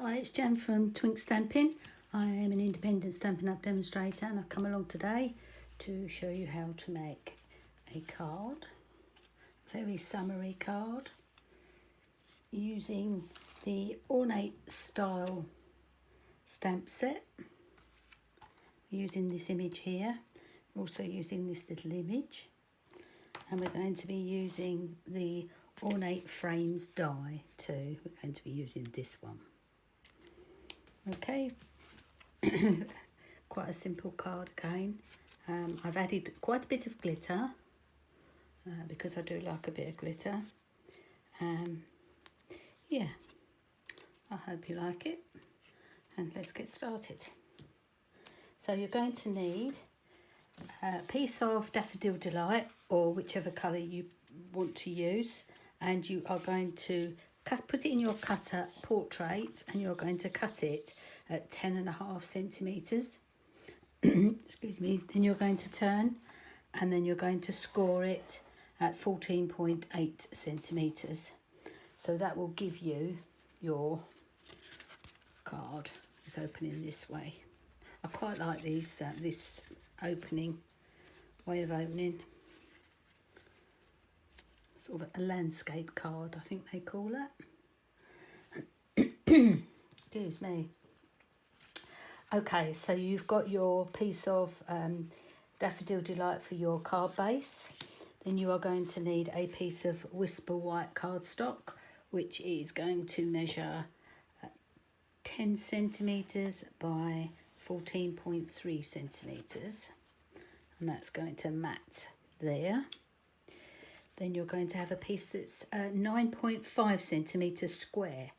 Hi, it's Jen from Twinks Stampin'. I am an independent Stampin' Up demonstrator and I've come along today to show you how to make a card, very summery card, using the Ornate Style stamp set. Using this image here, we're also using this little image, and we're going to be using the Ornate Frames die too. We're going to be using this one. Okay, quite a simple card again. I've added quite a bit of glitter because I do like a bit of glitter. Yeah, I hope you like it, and let's get started. So you're going to need a piece of Daffodil Delight, or whichever colour you want to use, and you are going to put it in your cutter portrait, and you're going to cut it at 10.5 centimetres. Excuse me. Then you're going to turn, and then you're going to score it at 14.8 centimetres. So that will give you your card. It's opening this way. I quite like these this opening way of opening. Sort of a landscape card, I think they call that. Excuse me. Okay, so you've got your piece of Daffodil Delight for your card base. Then you are going to need a piece of Whisper White cardstock, which is going to measure 10 centimetres by 14.3 centimetres. And that's going to mat there. Then you're going to have a piece that's 9.5 centimetres square.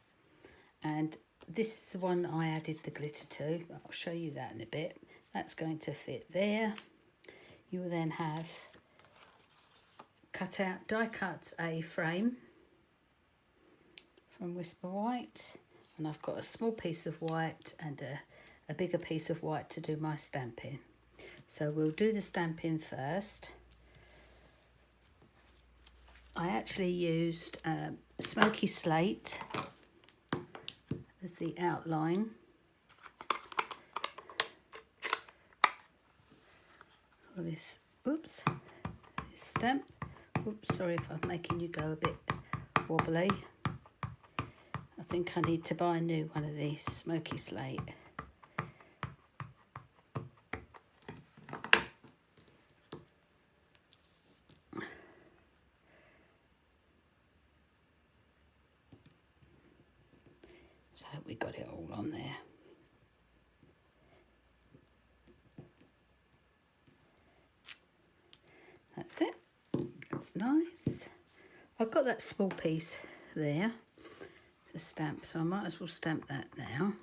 And this is the one I added the glitter to. I'll show you that in a bit. That's going to fit there. You will then have die cut a frame from Whisper White. And I've got a small piece of white and a bigger piece of white to do my stamping. So we'll do the stamping first. I actually used smoky slate as the outline. For this, this stamp. Oops, sorry if I'm making you go a bit wobbly. I think I need to buy a new one of these smoky slate. So we got it all on there. That's it. That's nice. I've got that small piece there to stamp, so I might as well stamp that now.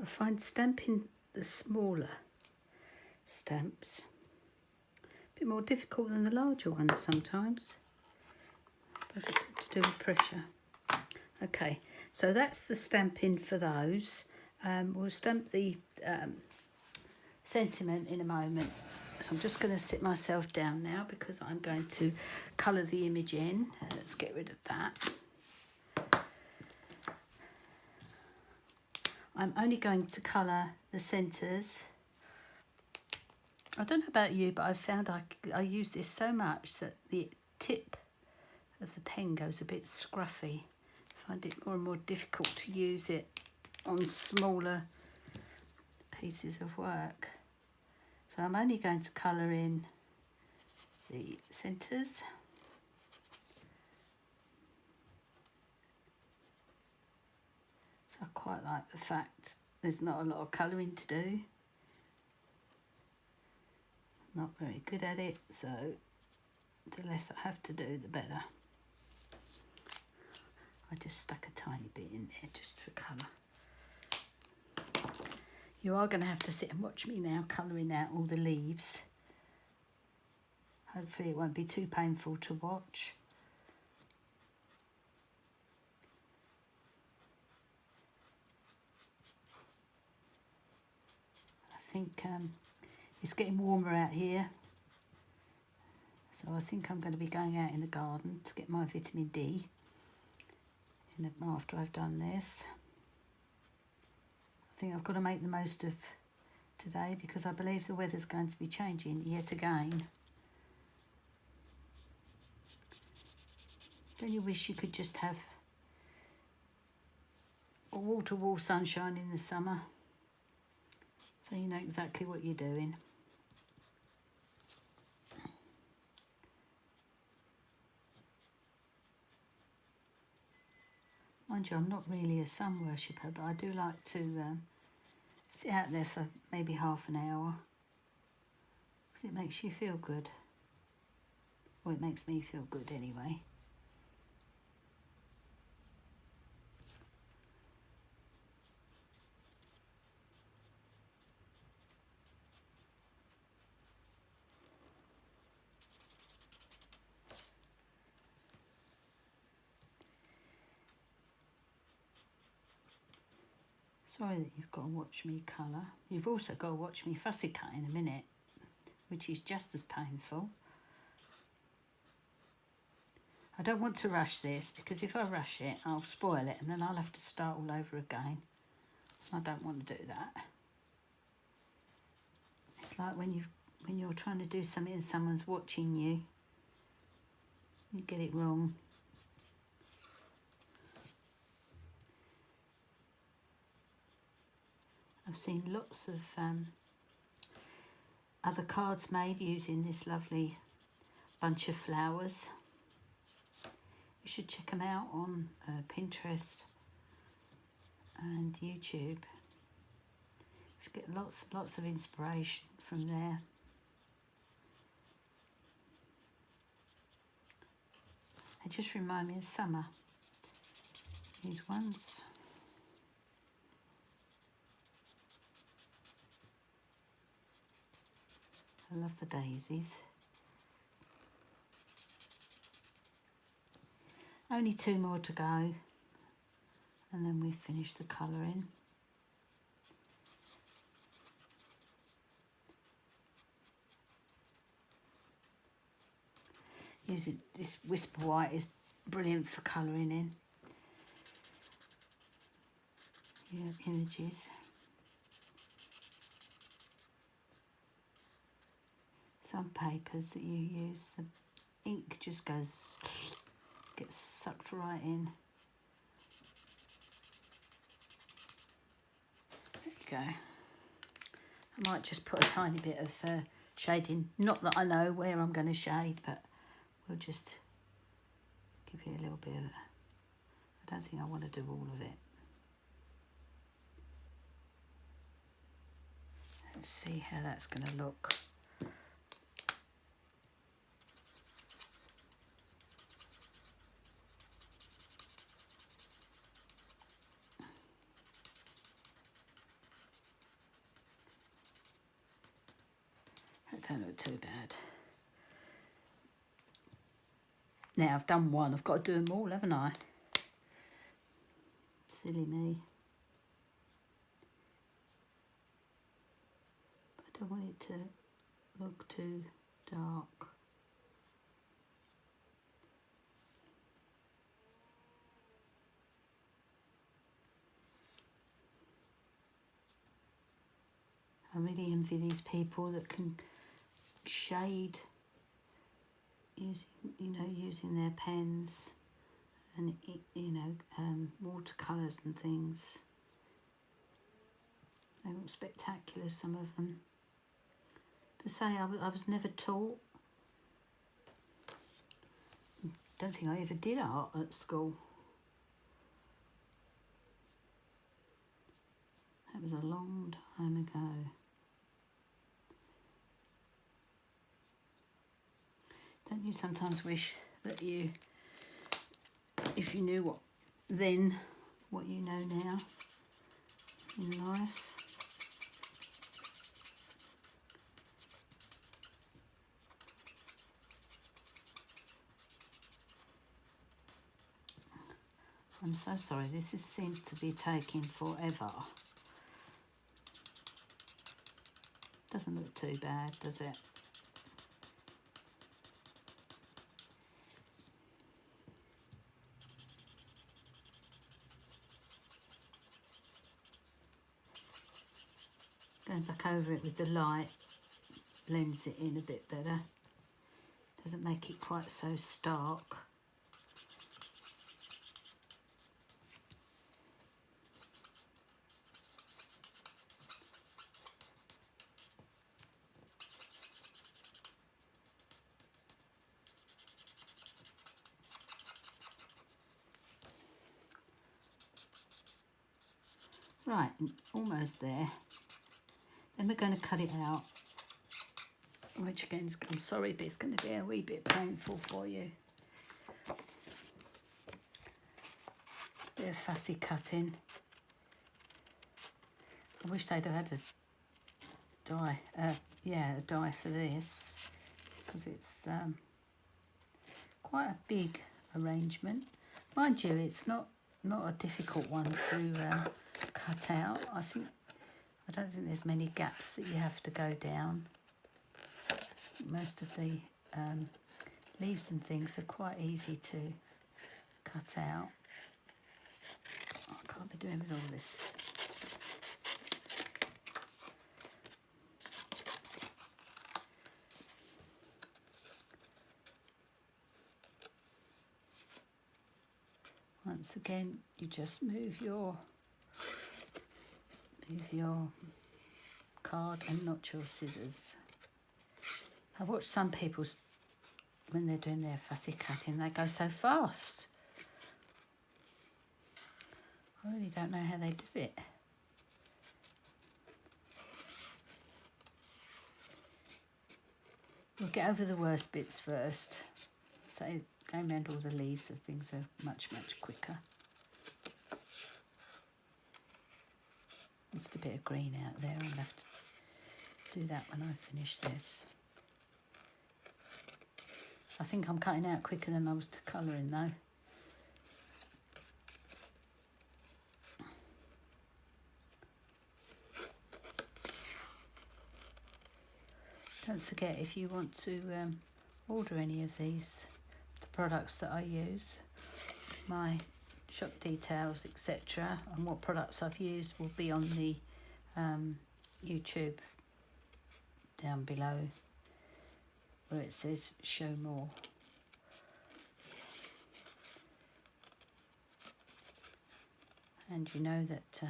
I find stamping the smaller stamps a bit more difficult than the larger ones sometimes. I suppose it's to do with pressure. Okay, so that's the stamping for those. We'll stamp the sentiment in a moment. So I'm just going to sit myself down now because I'm going to colour the image in. Let's get rid of that. I'm only going to colour the centres. I don't know about you, but I've found I use this so much that the tip of the pen goes a bit scruffy. I find it more and more difficult to use it on smaller pieces of work. So I'm only going to colour in the centres. So I quite like the fact there's not a lot of colouring to do. Not very good at it, so the less I have to do, the better. I just stuck a tiny bit in there just for colour. You are going to have to sit and watch me now colouring out all the leaves. Hopefully it won't be too painful to watch. I think it's getting warmer out here, So I think I'm going to be going out in the garden to get my vitamin D after I've done this. I think I've got to make the most of today because I believe the weather's going to be changing yet again. Don't you wish you could just have a wall-to-wall sunshine in the summer so you know exactly what you're doing? Mind you, I'm not really a sun worshipper, but I do like to sit out there for maybe half an hour because it makes you feel good. Well, it makes me feel good anyway. Sorry that you've got to watch me colour. You've also got to watch me fussy cut in a minute, which is just as painful. I don't want to rush this because if I rush it, I'll spoil it and then I'll have to start all over again. I don't want to do that. It's like when you're trying to do something and someone's watching you, you get it wrong. I've seen lots of other cards made using this lovely bunch of flowers. You should check them out on Pinterest and YouTube. You should get lots of inspiration from there. They just remind me of summer, these ones. I love the daisies. Only 2 more to go and then we've finished the colouring. Using this Whisper White is brilliant for colouring in. You have images. Some papers that you use, the ink just gets sucked right in. There you go. I might just put a tiny bit of shading. Not that I know where I'm going to shade, but we'll just give you a little bit of it. I don't think I want to do all of it. Let's see how that's going to look. That don't look too bad. Now I've done one, I've got to do them all, haven't I? Silly me. But I don't want it to look too dark. I really envy these people that can shade using their pens and watercolours and things. They look spectacular, some of them. But say I was never taught. Don't think I ever did art at school. That was a long time ago. Don't you sometimes wish that if you knew what you know now in life? I'm so sorry, this seems to be taking forever. Doesn't look too bad, does it? Going back over it with the light blends it in a bit better. Doesn't make it quite so stark. Right, almost there. Then we're going to cut it out, which again, I'm sorry, but it's going to be a wee bit painful for you. Bit of fussy cutting. I wish they'd have had a die, a die for this, because it's quite a big arrangement. Mind you, it's not a difficult one to cut out. I don't think there's many gaps that you have to go down. Most of the leaves and things are quite easy to cut out. Oh, I can't be doing with all this. Once again, you just move your card and not your scissors. I watch some people when they're doing their fussy cutting, they go so fast. I really don't know how they do it. We'll get over the worst bits first. So going around all the leaves and things are much quicker. Just a bit of green out there. I'll have to do that when I finish this. I think I'm cutting out quicker than I was to colouring though. Don't forget, if you want to order any of these, the products that I use, my shop details, etc., and what products I've used will be on the YouTube down below where it says show more. And you know that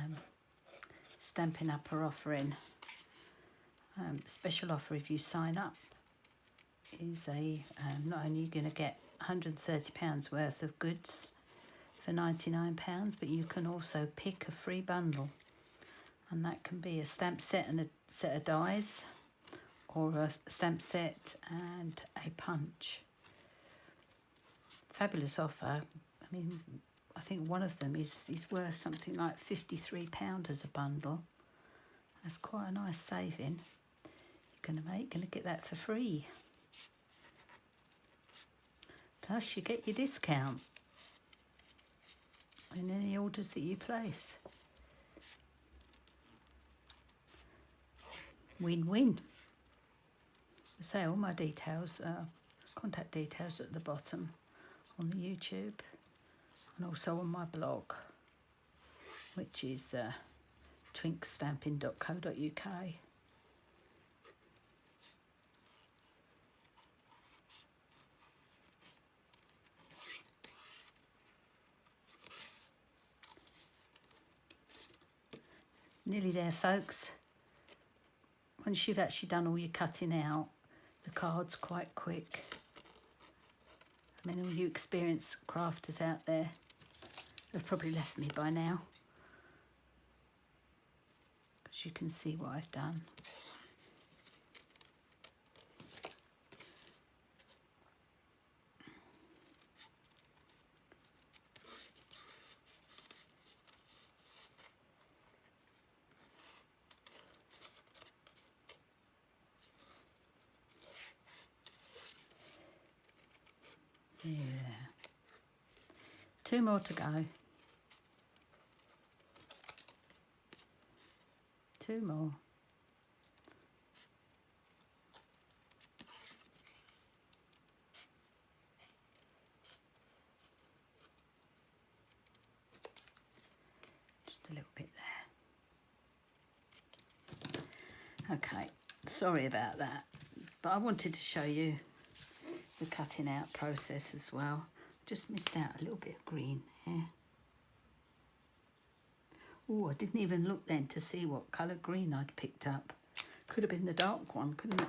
Stampin'Up are offering special offer if you sign up. Is a not only are you going to get £130 worth of goods for £99, but you can also pick a free bundle, and that can be a stamp set and a set of dies, or a stamp set and a punch. Fabulous offer. I mean, I think one of them is worth something like £53 as a bundle. That's quite a nice saving you're going to get that for free. Plus you get your discount in any orders that you place. Win-win. So all my details, contact details at the bottom on the YouTube, and also on my blog, which is twinksstamping.co.uk. Nearly there, folks. Once you've actually done all your cutting out, the card's quite quick. I mean, all you experienced crafters out there have probably left me by now, because you can see what I've done. Yeah. 2 more to go. 2 more. Just a little bit there. Okay, sorry about that, but I wanted to show you the cutting out process as well. Just missed out a little bit of green there. Oh, I didn't even look then to see what colour green I'd picked up. Could have been the dark one, couldn't it?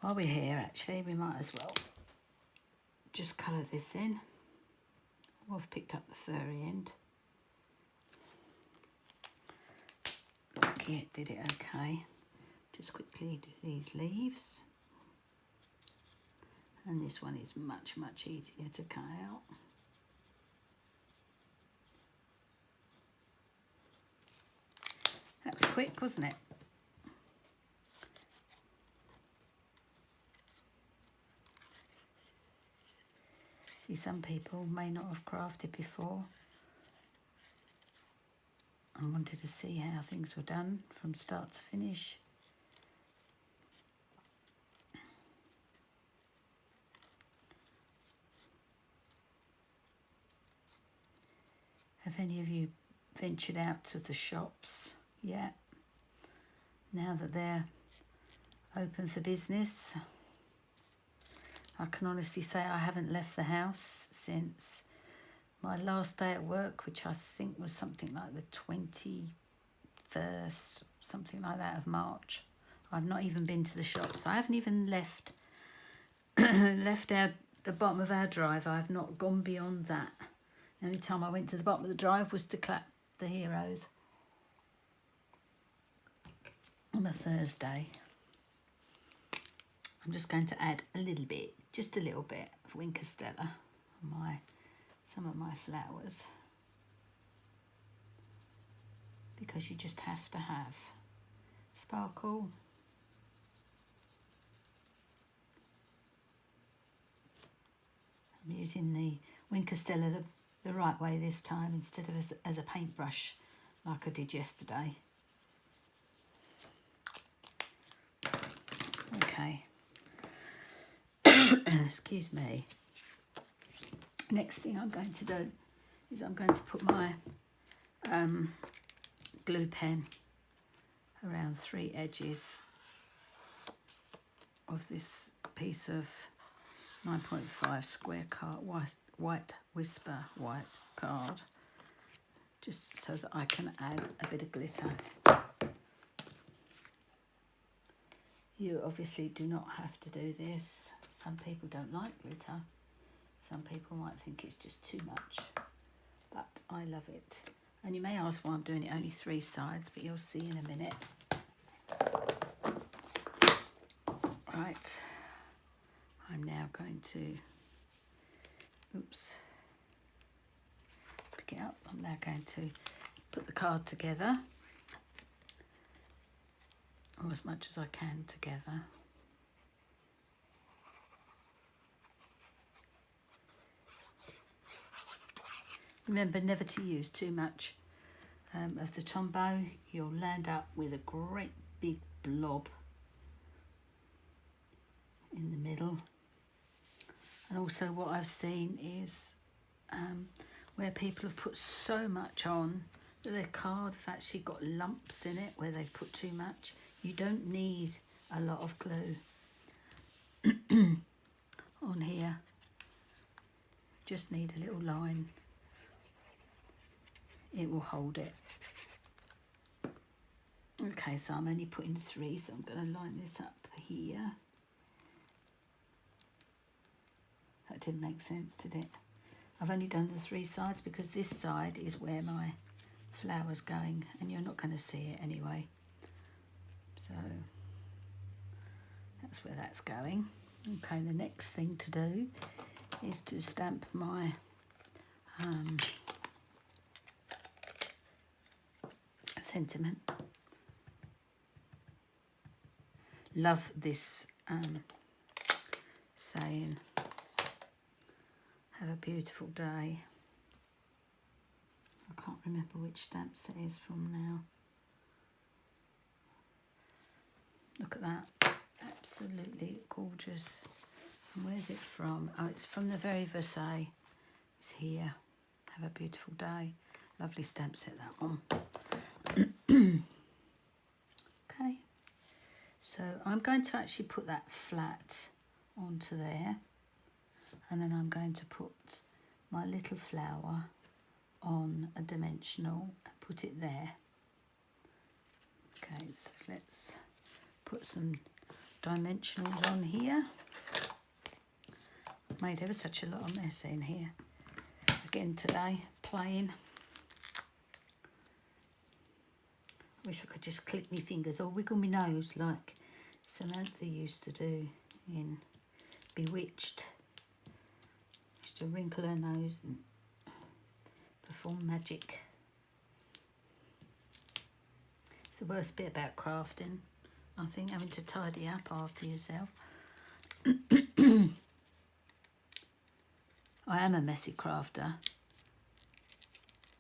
While we're here, actually, we might as well just colour this in. Oh, I've picked up the furry end. Lucky it did it okay. Just quickly do these leaves. And this one is much, much easier to cut out. That was quick, wasn't it? See, some people may not have crafted before. I wanted to see how things were done from start to finish. Have any of you ventured out to the shops yet? Now that they're open for business, I can honestly say I haven't left the house since my last day at work, which I think was something like the 21st, something like that, of March. I've not even been to the shops. I haven't even left the bottom of our drive. I've not gone beyond that. The only time I went to the bottom of the drive was to clap the heroes on a Thursday. I'm just going to add a little bit, just a little bit of Winker Stella on some of my flowers, because you just have to have sparkle. I'm using the Winker Stella the right way this time, instead of as a paintbrush like I did yesterday. Okay. Excuse me. Next thing I'm going to do is I'm going to put my glue pen around 3 edges of this piece of 9.5 square card, white whisper white card, just so that I can add a bit of glitter. You obviously do not have to do this. Some people don't like glitter. Some people might think it's just too much, but I love it. And you may ask why I'm doing it only 3 sides, but you'll see in a minute. Right, I'm now going to, pick it up. I'm now going to put the card together, or as much as I can together. Remember never to use too much of the Tombow. You'll land up with a great big blob in the middle. And also what I've seen is where people have put so much on that their card has actually got lumps in it where they've put too much. You don't need a lot of glue on here. Just need a little line. It will hold it. Okay, so I'm only putting 3, so I'm going to line this up here. That didn't make sense, did it? I've only done the 3 sides because this side is where my flower's going, and you're not going to see it anyway. So that's where that's going. Okay, the next thing to do is to stamp my sentiment. Love this saying, have a beautiful day. I can't remember which stamps it is from now. Look at that, absolutely gorgeous. And where's it from? Oh, it's from the very Versailles. It's here. Have a beautiful day. Lovely stamp set, that one. Okay, so I'm going to actually put that flat onto there, and then I'm going to put my little flower on a dimensional and put it there. Okay, so let's put some dimensionals on here. Made ever such a lot of mess in here again today, playing. I wish I could just click my fingers or wiggle my nose like Samantha used to do in Bewitched. Used to wrinkle her nose and perform magic. It's the worst bit about crafting, I think, having to tidy up after yourself. I am a messy crafter.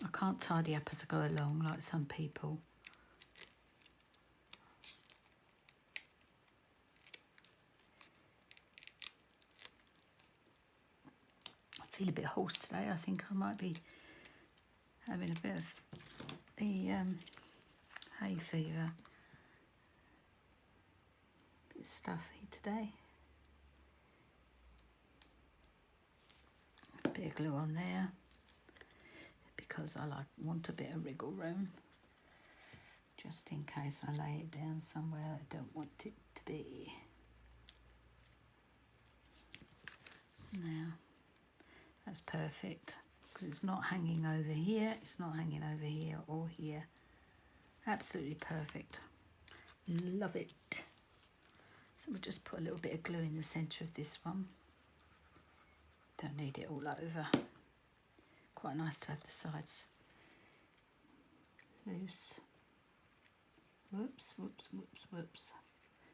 I can't tidy up as I go along like some people. I feel a bit hoarse today. I think I might be having a bit of the hay fever. A bit stuffy today. A bit of glue on there because I want a bit of wriggle room, just in case I lay it down somewhere I don't want it to be. Now that's perfect because it's not hanging over here, it's not hanging over here or here. Absolutely perfect. Love it. So we'll just put a little bit of glue in the centre of this one. Don't need it all over. Quite nice to have the sides loose. Whoops, whoops, whoops, whoops.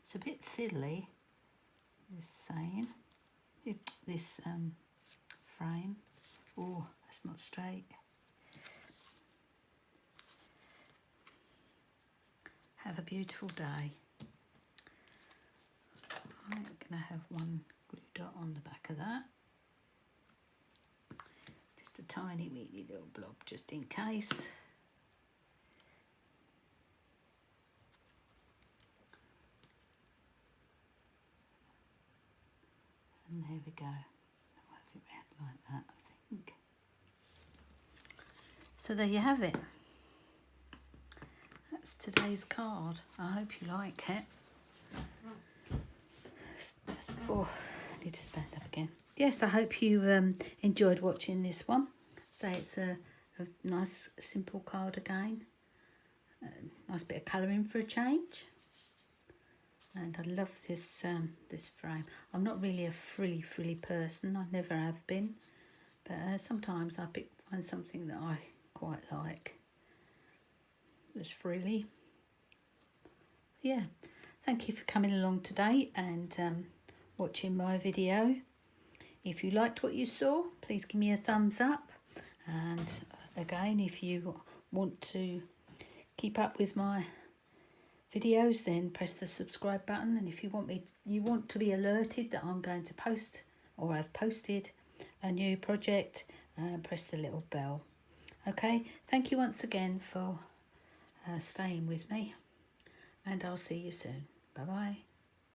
It's a bit fiddly, this saying. This frame. Oh, that's not straight. Have a beautiful day. I'm going to have one glue dot on the back of that. Just a tiny weeny little blob just in case. And there we go. I'll have it round like that, I think. So there you have it. That's today's card. I hope you like it. Oh, I need to stand up again. Yes, I hope you enjoyed watching this one. So it's a nice simple card again. Nice bit of colouring for a change. And I love this this frame. I'm not really a frilly person. I never have been. But sometimes I find something that I quite like. It's frilly. Yeah. Thank you for coming along today and watching my video. If you liked what you saw, please give me a thumbs up. And again, if you want to keep up with my videos, then press the subscribe button. And if you want to be alerted that I'm going to post or I've posted a new project, press the little bell. Okay, thank you once again for staying with me, and I'll see you soon. Bye bye.